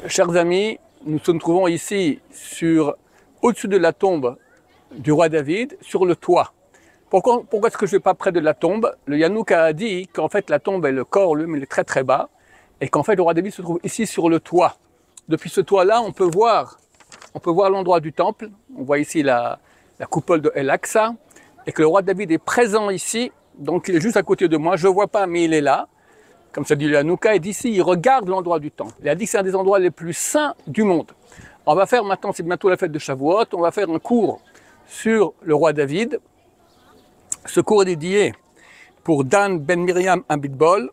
Chers amis, nous nous trouvons ici au-dessus de la tombe du roi David, sur le toit. Pourquoi est-ce que je ne vais pas près de la tombe? Le Yanouk a dit qu'en fait la tombe et le corps, lui, il est très très bas, et qu'en fait le roi David se trouve ici sur le toit. Depuis ce toit-là, on peut voir l'endroit du temple. On voit ici la coupole de El-Aqsa, et que le roi David est présent ici, donc il est juste à côté de moi. Je ne vois pas, mais il est là. Comme ça dit le Hanouka, et d'ici, il regarde l'endroit du temple. Il a dit que c'est un des endroits les plus saints du monde. On va faire maintenant, c'est bientôt la fête de Shavuot, on va faire un cours sur le roi David. Ce cours est dédié pour Dan ben Miriam Abitbol,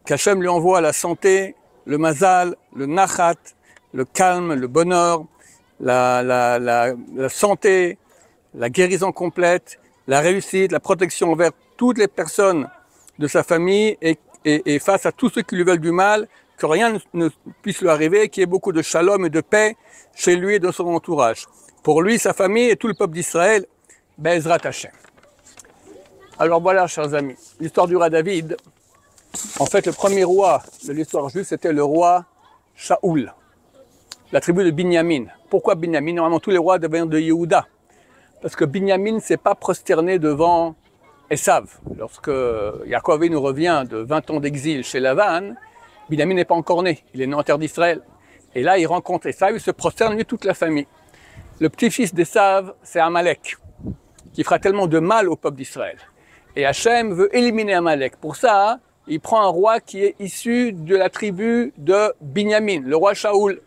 qu'Hachem lui envoie la santé, le mazal, le nachat, le calme, le bonheur, la santé, la guérison complète, la réussite, la protection envers toutes les personnes de sa famille et face à tous ceux qui lui veulent du mal, que rien ne puisse lui arriver, qu'il y ait beaucoup de shalom et de paix chez lui et dans son entourage. Pour lui, sa famille et tout le peuple d'Israël, Be'ezrat Hashem. Alors voilà, chers amis, l'histoire du roi David. En fait, le premier roi de l'histoire juive, c'était le roi Shaoul, la tribu de Binyamin. Pourquoi Binyamin? Normalement, tous les rois deviennent de Yehuda. Parce que Binyamin ne s'est pas prosterné devant Esav. Lorsque Yaakov nous revient de 20 ans d'exil chez Lavan, Binyamin n'est pas encore né, il est né en terre d'Israël. Et là, il rencontre Esav, il se prosterne, lui, toute la famille. Le petit-fils d'Esav, c'est Amalek, qui fera tellement de mal au peuple d'Israël. Et Hachem veut éliminer Amalek. Pour ça, il prend un roi qui est issu de la tribu de Binyamin, le roi Shaoul.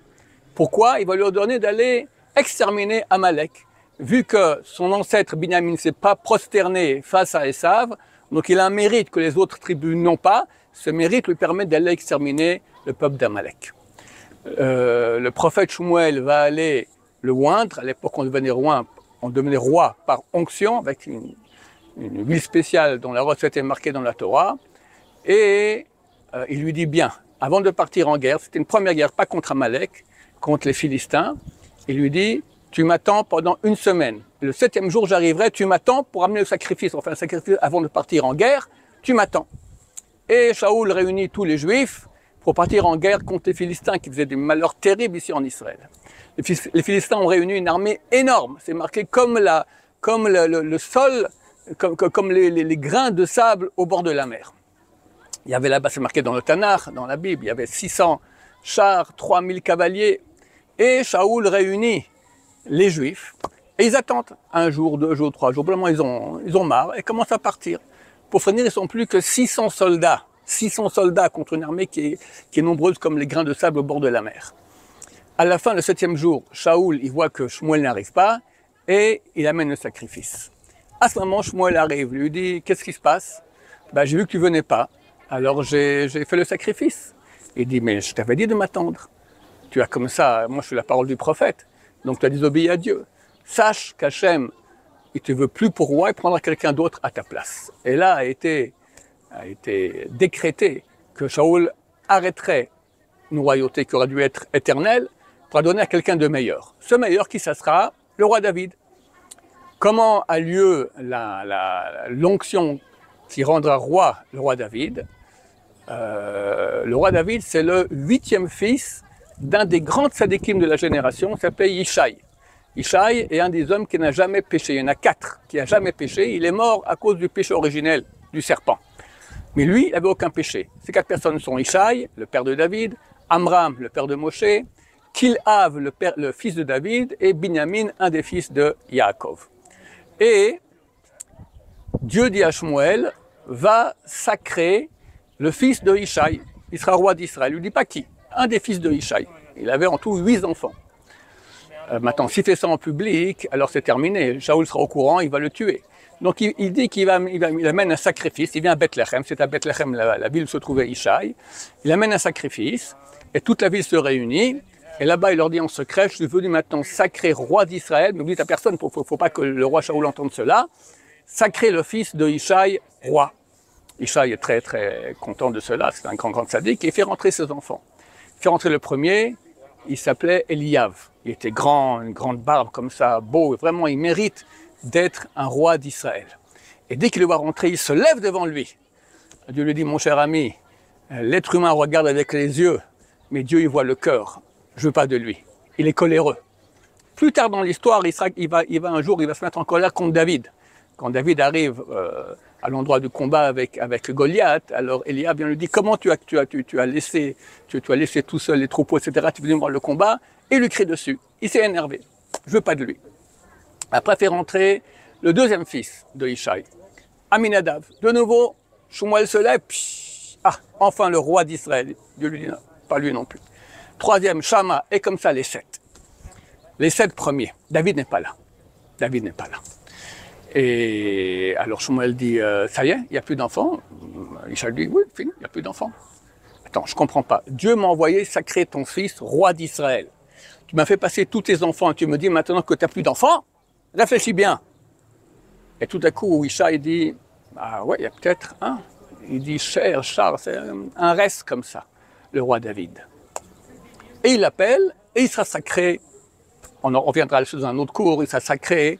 Pourquoi? Il va lui ordonner d'aller exterminer Amalek. Vu que son ancêtre Binyamin ne s'est pas prosterné face à Esav, donc il a un mérite que les autres tribus n'ont pas. Ce mérite lui permet d'aller exterminer le peuple d'Amalek. Le prophète Shmuel va aller le oindre. À l'époque, on devenait roi par onction, avec une huile spéciale dont la recette est marquée dans la Torah. Et il lui dit bien, avant de partir en guerre, c'était une première guerre, pas contre Amalek, contre les Philistins, il lui dit: tu m'attends pendant une semaine. Le 7e jour, j'arriverai, tu m'attends pour amener le sacrifice. On fait un sacrifice avant de partir en guerre, tu m'attends. Et Shaoul réunit tous les Juifs pour partir en guerre contre les Philistins qui faisaient des malheurs terribles ici en Israël. Les Philistins ont réuni une armée énorme. C'est marqué comme le sol, comme les grains de sable au bord de la mer. Il y avait là-bas, c'est marqué dans le Tanakh, dans la Bible, il y avait 600 chars, 3000 cavaliers. Et Shaoul réunit les Juifs, et ils attendent 1 jour, 2 jours, 3 jours. Pour le moment, ils ont marre et commencent à partir. Pour finir, ils ne sont plus que 600 soldats. 600 soldats contre une armée qui est nombreuse comme les grains de sable au bord de la mer. À la fin, le 7e jour, Shaoul, il voit que Shmuel n'arrive pas et il amène le sacrifice. À ce moment, Shmuel arrive, lui dit: qu'est-ce qui se passe? J'ai vu que tu venais pas, alors j'ai fait le sacrifice. Il dit: mais je t'avais dit de m'attendre. Tu as comme ça, moi je suis la parole du prophète. Donc tu as désobéi à Dieu. Sache qu'Hachem, il ne te veut plus pour roi, il prendra quelqu'un d'autre à ta place. Et là a été décrété que Shaoul arrêterait une royauté qui aurait dû être éternelle pour la donner à quelqu'un de meilleur. Ce meilleur, qui ça sera? Le roi David. Comment a lieu l'onction qui rendra roi le roi David? Le roi David, c'est le 8e fils d'un des grands tzadikim de la génération, s'appelle Yishai. Yishai est un des hommes qui n'a jamais péché. Il y en a 4 qui n'a jamais péché. Il est mort à cause du péché originel du serpent. Mais lui, il n'avait aucun péché. Ces 4 personnes sont Yishai, le père de David, Amram, le père de Moshe, Kilhav, le fils de David, et Binyamin, un des fils de Yaakov. Et Dieu dit à Shmuel: va sacrer le fils de Yishai. Il sera roi d'Israël. Il ne lui dit pas qui. Un des fils de Yishai. Il avait en tout 8 enfants. Maintenant, s'il fait ça en public, alors c'est terminé. Shaoul sera au courant, il va le tuer. Donc il dit qu'il amène un sacrifice. Il vient à Bethléem. C'est à Bethléem, la ville où se trouvait Yishai. Il amène un sacrifice et toute la ville se réunit. Et là-bas, il leur dit en secret: je suis venu maintenant sacrer roi d'Israël. Mais vous dites à personne, il ne faut pas que le roi Shaoul entende cela. Sacrer le fils de Yishai, roi. Yishai est très très content de cela. C'est un grand sadique et il fait rentrer ses enfants. Il fait rentrer le premier, il s'appelait Eliav. Il était grand, une grande barbe comme ça, beau. Vraiment, il mérite d'être un roi d'Israël. Et dès qu'il le voit rentrer, il se lève devant lui. Dieu lui dit: mon cher ami, l'être humain regarde avec les yeux, mais Dieu y voit le cœur. je veux pas de lui. Il est coléreux. Plus tard dans l'histoire, il va un jour, il va se mettre en colère contre David. Quand David arrive à l'endroit du combat avec Goliath, alors Eliab vient lui dire comment tu as laissé tout seul les troupeaux, etc. Tu veux voir le combat, et il lui crie dessus. Il s'est énervé. Je veux pas de lui. Après, fait rentrer le deuxième fils de Ishaï, Aminadav. De nouveau, Shmuel se lève. Ah, enfin le roi d'Israël. Dieu lui dit non, pas lui non plus. Troisième, Shama, et comme ça les 7. Les 7 premiers. David n'est pas là. David n'est pas là. Et alors Shmuel dit, ça y est, il n'y a plus d'enfants. Ishaï dit, oui, fini, il n'y a plus d'enfants. Attends, je ne comprends pas. Dieu m'a envoyé sacrer ton fils, roi d'Israël. Tu m'as fait passer tous tes enfants et tu me dis maintenant que tu n'as plus d'enfants? Réfléchis bien. Et tout à coup, Ishaï dit, ah ouais, il y a peut-être un. Il dit, cher Charles, c'est un reste comme ça, le roi David. Et il l'appelle, et il sera sacré, on en reviendra sur un autre cours, il sera sacré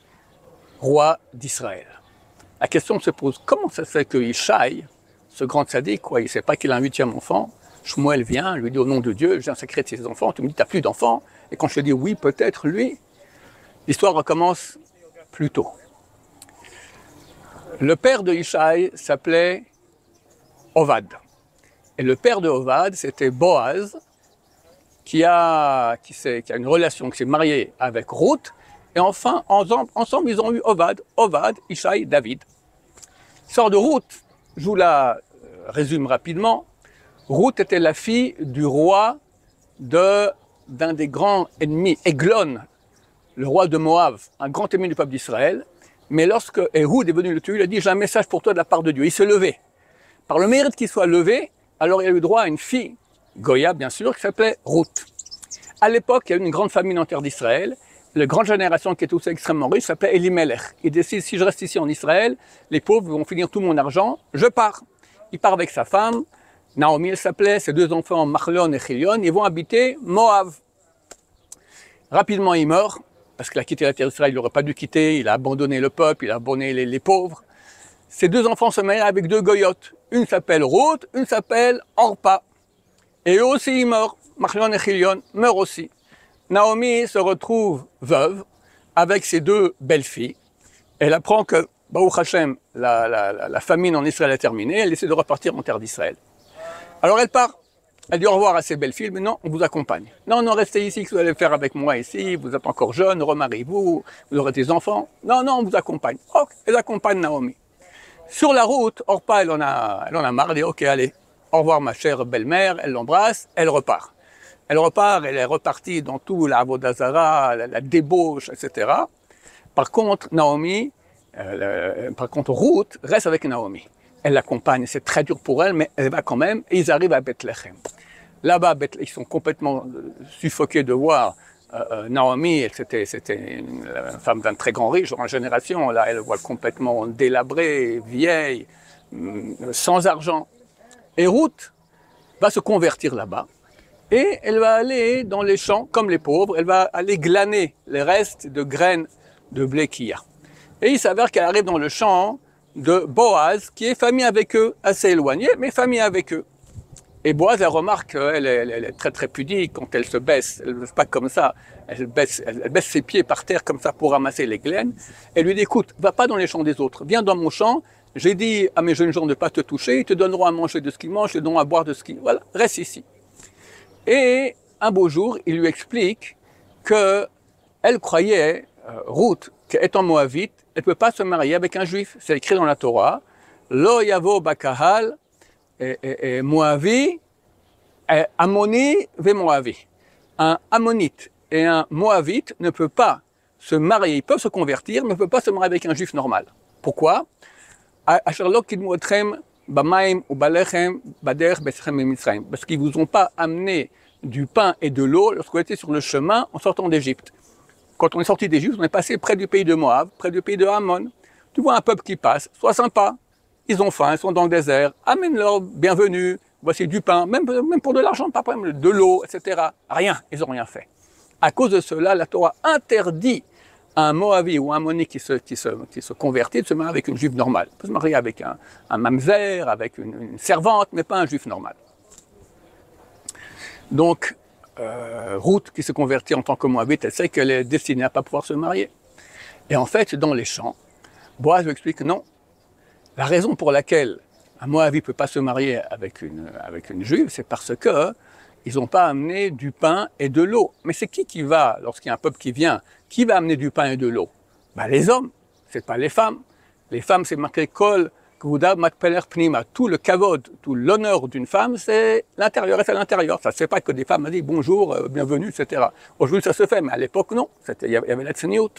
roi d'Israël. La question se pose, comment ça se fait que Ishaï, ce grand sadique, quoi, il ne sait pas qu'il a un 8e enfant, Shmuel vient, lui dit au nom de Dieu, je viens sacrer ses enfants, tu me dis, tu n'as plus d'enfants, et quand je te dis oui, peut-être lui, l'histoire recommence plus tôt. Le père de Ishaï s'appelait Ovad. Et le père de Ovad, c'était Boaz, qui a une relation, qui s'est marié avec Ruth. Et enfin, ensemble, ils ont eu Ovad, Ishaï, David. L'histoire de Ruth, je vous la résume rapidement. Ruth était la fille du roi d'un des grands ennemis, Eglon, le roi de Moab, un grand ennemi du peuple d'Israël. Mais lorsque Ehud est venu le tuer, il a dit « J'ai un message pour toi de la part de Dieu ». Il s'est levé. Par le mérite qu'il soit levé, alors il a eu droit à une fille, Goya bien sûr, qui s'appelait Ruth. À l'époque, il y a eu une grande famine en terre d'Israël. La grande génération qui était aussi extrêmement riche s'appelait Elimelech. Il décide, si je reste ici en Israël, les pauvres vont finir tout mon argent, je pars. Il part avec sa femme, Naomi elle s'appelait, ses 2 enfants, Machlon et Chilion, ils vont habiter Moab. Rapidement, il meurt, parce qu'il a quitté la terre d'Israël, il n'aurait pas dû quitter, il a abandonné le peuple, il a abandonné les pauvres. Ses 2 enfants se marient avec 2 goyotes. Une s'appelle Ruth, une s'appelle Orpa. Et eux aussi, ils meurent. Machlon et Chilion meurent aussi. Naomi se retrouve veuve avec ses 2 belles-filles. Elle apprend que, Baruch Hashem, la famine en Israël est terminée. Elle essaie de repartir en terre d'Israël. Alors elle part. Elle dit au revoir à ses belles-filles, mais non, on vous accompagne. Non, non, restez ici, que vous allez faire avec moi ici, vous êtes encore jeune, remariez-vous, vous aurez des enfants. Non, non, on vous accompagne. Ok, elle accompagne Naomi. Sur la route, Orpa, elle en a marre, elle dit, ok, allez, au revoir ma chère belle-mère, elle l'embrasse, elle repart. Elle repart, elle est repartie dans tout la Avodazara, la débauche, etc. Par contre, Ruth reste avec Naomi. Elle l'accompagne, c'est très dur pour elle, mais elle va quand même, et ils arrivent à Bethléem. Là-bas, ils sont complètement suffoqués de voir Naomi, c'était une femme d'un très grand riche, en génération, là, elle voit complètement délabrée, vieille, sans argent. Et Ruth va se convertir là-bas, et elle va aller dans les champs, comme les pauvres, elle va aller glaner les restes de graines de blé qu'il y a. Et il s'avère qu'elle arrive dans le champ de Boaz, qui est famille avec eux, assez éloigné, mais famille avec eux. Et Boaz, elle remarque qu'elle est très très pudique quand elle se baisse. Elle ne baisse pas comme ça. Elle baisse ses pieds par terre comme ça pour ramasser les graines. Elle lui dit, écoute, va pas dans les champs des autres. Viens dans mon champ. J'ai dit à mes jeunes gens de ne pas te toucher. Ils te donneront à manger de ce qu'ils mangent, ils te donneront à boire de ce qu'ils... Voilà, reste ici. Et un beau jour, il lui explique qu'elle croyait, Ruth, qu'étant moabite, elle ne peut pas se marier avec un juif. C'est écrit dans la Torah. Lo yavo bakahal Moavi, Ammoni ve Moavi. Un Ammonite et un Moabite ne peuvent pas se marier, ils peuvent se convertir, mais ne peuvent pas se marier avec un juif normal. Pourquoi? Parce qu'ils ne vous ont pas amené du pain et de l'eau lorsque vous étiez sur le chemin en sortant d'Égypte. Quand on est sorti d'Égypte, on est passé près du pays de Moab, près du pays de Ammon. Tu vois un peuple qui passe, sois sympa. Ils ont faim, ils sont dans le désert, amène-leur, bienvenue, voici du pain, même pour de l'argent, pas de problème, de l'eau, etc. Rien, ils n'ont rien fait. À cause de cela, la Torah interdit à un Moavi ou un Ammoni qui se convertit de se marier avec une juive normale. Il peut se marier avec un mamzer, avec une servante, mais pas un juif normal. Donc, Ruth, qui se convertit en tant que Moabite, elle sait qu'elle est destinée à ne pas pouvoir se marier. Et en fait, dans les champs, Boaz lui explique que non. La raison pour laquelle un Moabite ne peut pas se marier avec une Juive, c'est parce que ils n'ont pas amené du pain et de l'eau. Mais c'est qui va, lorsqu'il y a un peuple qui vient, qui va amener du pain et de l'eau? Ben, les hommes, c'est pas les femmes. Les femmes, c'est marqué Kol, Kvuda, Matpeler, Pnima. Tout le kavod, tout l'honneur d'une femme, c'est l'intérieur et c'est l'intérieur. Ça ne se fait pas que des femmes disent bonjour, bienvenue, etc. Aujourd'hui, ça se fait, mais à l'époque, non. Il y avait la tsniout,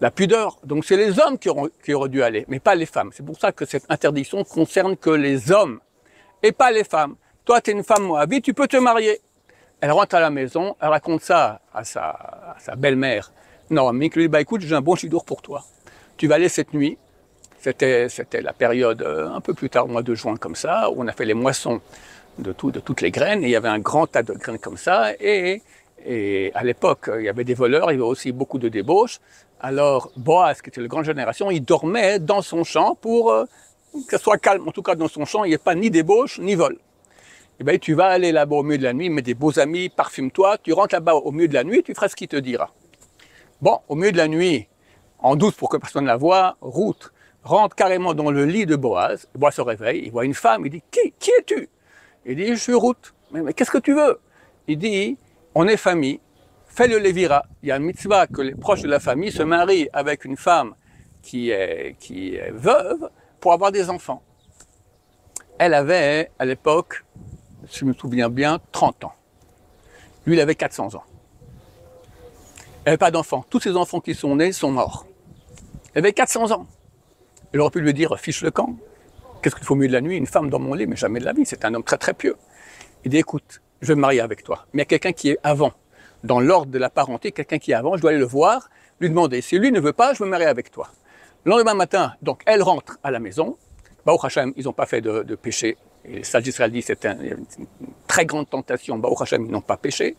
la pudeur. Donc, c'est les hommes qui auraient dû aller, mais pas les femmes. C'est pour ça que cette interdiction concerne que les hommes et pas les femmes. Toi, tu es une femme moabite, tu peux te marier. Elle rentre à la maison, elle raconte ça à sa belle-mère. Non, mais lui dit, bah écoute, j'ai un bon chidour pour toi. Tu vas aller cette nuit. C'était la période un peu plus tard, au mois de juin, comme ça, où on a fait les moissons de toutes les graines, et il y avait un grand tas de graines comme ça, et à l'époque, il y avait des voleurs, il y avait aussi beaucoup de débauches. Alors, Boaz, qui était de grande génération, il dormait dans son champ pour que ce soit calme. En tout cas, dans son champ, il n'y ait pas ni débauche, ni vol. Eh bien, tu vas aller là-bas au milieu de la nuit, mets des beaux amis, parfume-toi, tu rentres là-bas au milieu de la nuit, tu feras ce qu'il te dira. Bon, au milieu de la nuit, en douce pour que personne ne la voie, Ruth rentre carrément dans le lit de Boaz, Boaz se réveille, il voit une femme, il dit « Qui es-tu » Il dit « Je suis Ruth. » Mais qu'est-ce que tu veux? Il dit « On est famille, fais le lévira. » Il y a un mitzvah que les proches de la famille se marient avec une femme qui est veuve pour avoir des enfants. Elle avait, à l'époque, si je me souviens bien, 30 ans. Lui, il avait 400 ans. Elle n'avait pas d'enfants. Tous ses enfants qui sont nés sont morts. Elle avait 400 ans. Il aurait pu lui dire, fiche le camp. Qu'est-ce qu'il faut au milieu de la nuit? Une femme dans mon lit, mais jamais de la vie. C'est un homme très très pieux. Il dit, écoute, je vais me marier avec toi. Mais il y a quelqu'un qui est avant. Dans l'ordre de la parenté, quelqu'un qui est avant, je dois aller le voir, lui demander. Si lui ne veut pas, je me marie avec toi. Le lendemain matin, donc, elle rentre à la maison. Baruch Hashem, ils n'ont pas fait de péché. Et les sages d'Israël disent que c'était une très grande tentation. Baruch Hashem, ils n'ont pas péché.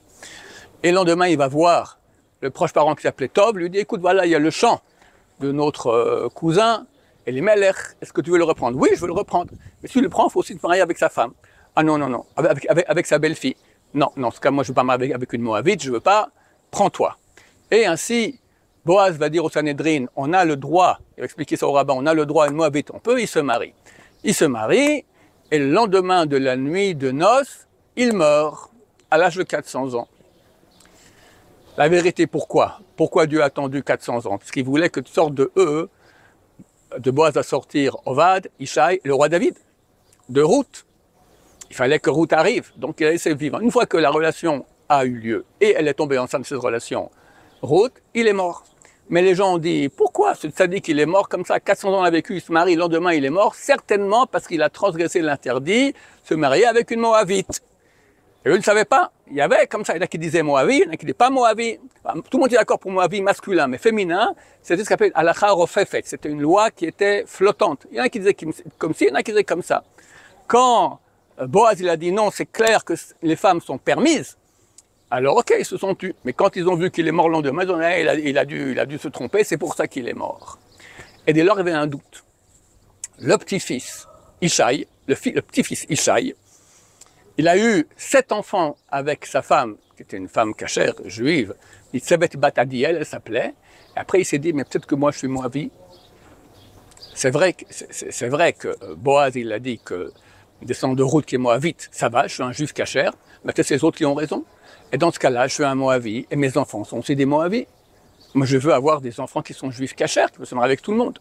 Et le lendemain, il va voir le proche parent qui s'appelait Tov, lui dit, écoute, voilà, il y a le champ de notre cousin, Elimelech, est-ce que tu veux le reprendre? Oui, je veux le reprendre. Mais si tu le prends, il faut aussi te marier avec sa femme. Ah non, non, non, avec sa belle-fille. Non, non, en tout cas, moi, je ne veux pas me marier avec une Moabite, je ne veux pas, prends-toi. Et ainsi, Boaz va dire au Sanhédrin, on a le droit, il va expliquer ça au rabbin, on a le droit à une Moabite, on peut, il se marie. Il se marie, et le lendemain de la nuit de noces, il meurt à l'âge de 400 ans. La vérité, pourquoi? Pourquoi Dieu a attendu 400 ans? Parce qu'il voulait que tu sortes de eux, de Boaz à sortir Ovad, Ishaï, le roi David, de Ruth. Il fallait que Ruth arrive, donc il a laissé vivre. Une fois que la relation a eu lieu, et elle est tombée enceinte de cette relation, Ruth, il est mort. Mais les gens ont dit, pourquoi ce tzaddik il est mort comme ça, 400 ans a vécu, il se marie, le lendemain il est mort? Certainement parce qu'il a transgressé l'interdit, se marier avec une Moabite. Et eux ne savaient pas, il y avait comme ça, il y en a qui disaient Moabite, il y en a qui disaient pas Moabite. Tout le monde est d'accord pour Moabite masculin, mais féminin, c'était ce qu'on appelle Halakha Rofefet, c'était une loi qui était flottante. Il y en a qui disaient comme ci, il y en a qui disaient comme ça. Quand Boaz il a dit non, c'est clair que les femmes sont permises, alors ok, ils se sont tus. Mais quand ils ont vu qu'il est mort le lendemain, ils ont dit, il a dû se tromper, c'est pour ça qu'il est mort. Et dès lors, il y avait un doute. Le petit-fils, Ishaï, le petit-fils Ishaï, il a eu 7 enfants avec sa femme, qui était une femme cachère, juive, Itzebet Bat Adiel, elle s'appelait. Et après, il s'est dit, mais peut-être que moi, je suis Moavi. C'est vrai que Boaz, il a dit que descendant de Ruth qui est Moavite, ça va, je suis un juif cachère, mais peut-être c'est les autres qui ont raison. Et dans ce cas-là, je suis un Moavi, et mes enfants sont aussi des Moavis. Moi, je veux avoir des enfants qui sont juifs cachères, qui peuvent se marier avec tout le monde.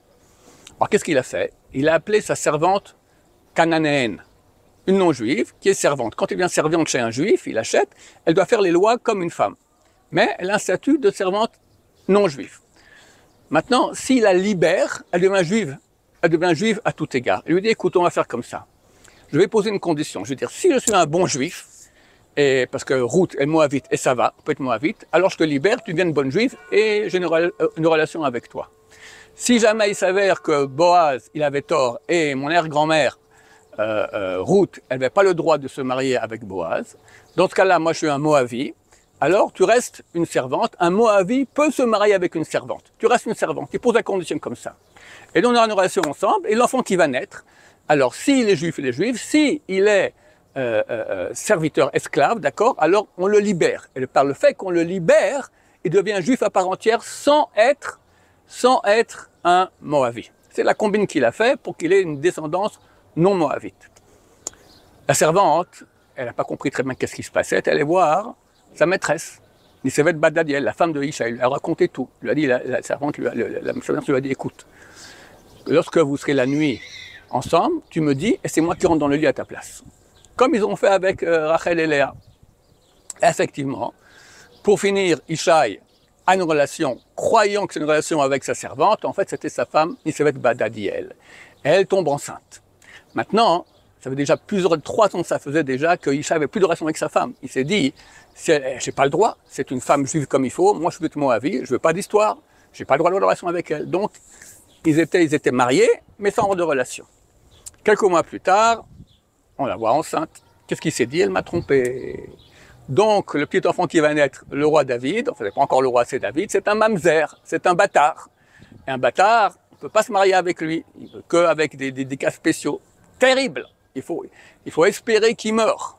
Alors, qu'est-ce qu'il a fait? Il a appelé sa servante cananéenne, une non-juive, qui est servante. Quand elle devient servante chez un juif, il achète, elle doit faire les lois comme une femme. Mais elle a un statut de servante non-juive. Maintenant, s'il la libère, elle devient juive. Elle devient juive à tout égard. Il lui dit, écoute, on va faire comme ça. Je vais poser une condition. Je vais dire, si je suis un bon juif, et parce que Ruth est moabite et ça va, on peut être moabite, alors je te libère, tu deviens une bonne juive et j'ai une relation avec toi. Si jamais il s'avère que Boaz, il avait tort et mon arrière-grand-mère, Ruth, elle n'avait pas le droit de se marier avec Boaz, dans ce cas-là, moi je suis un Moavi, alors tu restes une servante. Un Moavi peut se marier avec une servante. Tu restes une servante, il pose la condition comme ça. Et donc on aura une relation ensemble et l'enfant qui va naître, alors s'il est juif, il est juif, s'il est serviteur esclave, d'accord, alors on le libère. Et par le fait qu'on le libère, il devient juif à part entière sans être un Moabite. C'est la combine qu'il a fait pour qu'il ait une descendance non moabite. La servante, elle n'a pas compris très bien qu'est-ce qui se passait, elle allait voir sa maîtresse, Nisevet Badadiel, la femme de Ishaï, elle a raconté tout. Elle lui a dit, la servante, la servante lui a dit, écoute, lorsque vous serez la nuit ensemble, tu me dis, et c'est moi qui rentre dans le lit à ta place. Comme ils ont fait avec Rachel et Léa. Effectivement, pour finir, Ishaï a une relation, croyant que c'est une relation avec sa servante, en fait c'était sa femme, Nisevet Badadiel. Elle tombe enceinte. Maintenant, ça fait déjà 3 ans que ça faisait déjà que Ishaï n'avait plus de relation avec sa femme. Il s'est dit, j'ai pas le droit, c'est une femme juive comme il faut, moi je veux être Moabite, je veux pas d'histoire, j'ai pas le droit de relation avec elle. Donc, ils étaient mariés, mais sans de relation. Quelques mois plus tard, on la voit enceinte. Qu'est-ce qu'il s'est dit? Elle m'a trompé. Donc, le petit enfant qui va naître, le roi David, enfin, c'est pas encore le roi, c'est David, c'est un mamzer, c'est un bâtard. Et un bâtard, on ne peut pas se marier avec lui, il veut qu'avec des cas spéciaux. Terrible. Il faut espérer qu'il meure.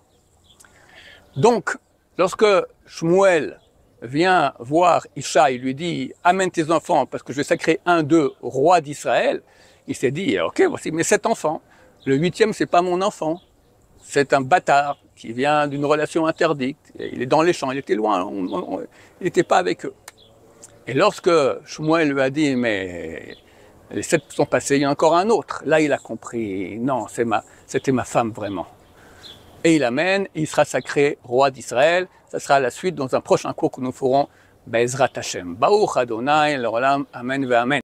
Donc, lorsque Shmuel vient voir Ishaï, il lui dit « Amène tes enfants parce que je vais sacrer un d'eux roi d'Israël », il s'est dit « Ok, voici mes 7 enfants. Le 8e, c'est pas mon enfant. C'est un bâtard qui vient d'une relation interdite. Il est dans les champs, il était loin, il n'était pas avec eux. » Et lorsque Shmuel lui a dit « Mais les 7 sont passés, il y a encore un autre. » Là, il a compris « Non, c'était ma femme vraiment. » Et il amène, il sera sacré roi d'Israël. Ça sera la suite dans un prochain cours que nous ferons. Be'ezrat Hashem. Baruch Adonai, l'olam, amen ve amen.